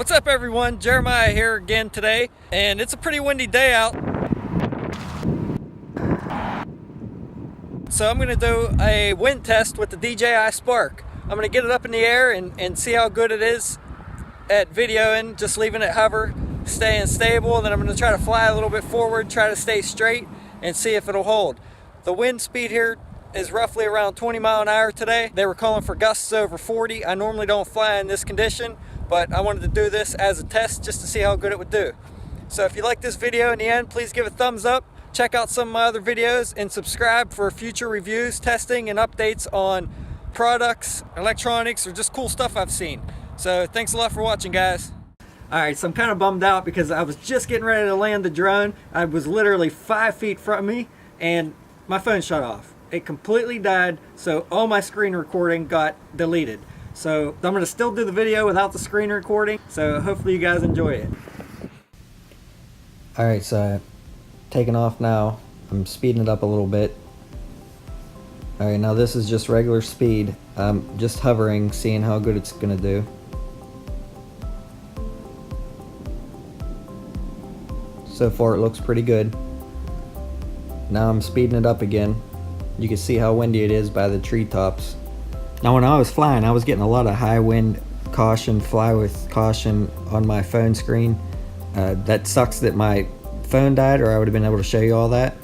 What's up everyone, Jeremiah here again today, and it's a pretty windy day out. So I'm going to do a wind test with the Dji Spark. I'm going to get it up in the air and see how good it is at videoing, just leaving it hover, staying stable, and then I'm going to try to fly a little bit forward, try to stay straight, and see if it'll hold. The wind speed here is roughly around 20 miles an hour today. They were calling for gusts over 40. I normally don't fly in this condition, but I wanted to do this as a test just to see how good it would do. So if you like this video in the end, please give a thumbs up. Check out some of my other videos and subscribe for future reviews, testing, and updates on products, electronics, or just cool stuff I've seen. So thanks a lot for watching, guys. Alright, so I'm kind of bummed out because I was just getting ready to land the drone. I was literally 5 feet from me and my phone shut off. It completely died, so all my screen recording got deleted. So I'm going to still do the video without the screen recording, so hopefully you guys enjoy it. Alright, so taking off now. I'm speeding it up a little bit. Alright, now this is just regular speed. I'm just hovering, seeing how good it's going to do. So far it looks pretty good. Now I'm speeding it up again. You can see how windy it is by the treetops. Now when I was flying, I was getting a lot of high wind caution, fly with caution on my phone screen. That sucks that my phone died, or I would have been able to show you all that.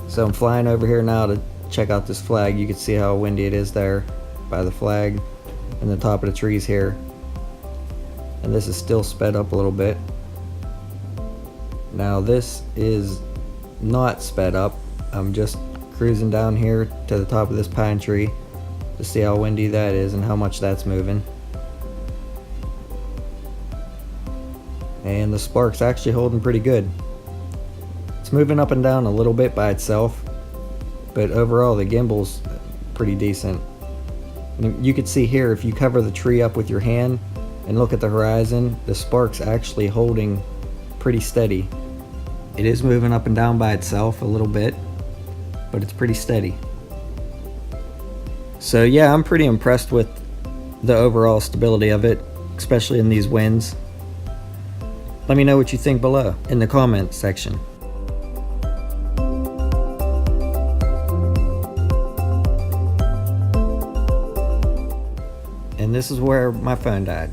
So I'm flying over here now to check out this flag. You can see how windy it is there by the flag and the top of the trees here. And this is still sped up a little bit. Now this is not sped up. I'm just cruising down here to the top of this pine tree to see how windy that is and how much that's moving. And the Spark's actually holding pretty good. It's moving up and down a little bit by itself, but overall the gimbal's pretty decent. And you can see here, if you cover the tree up with your hand and look at the horizon, the Spark's actually holding pretty steady. It is moving up and down by itself a little bit, but it's pretty steady. So yeah, I'm pretty impressed with the overall stability of it, especially in these winds. Let me know what you think below in the comments section. And this is where my phone died.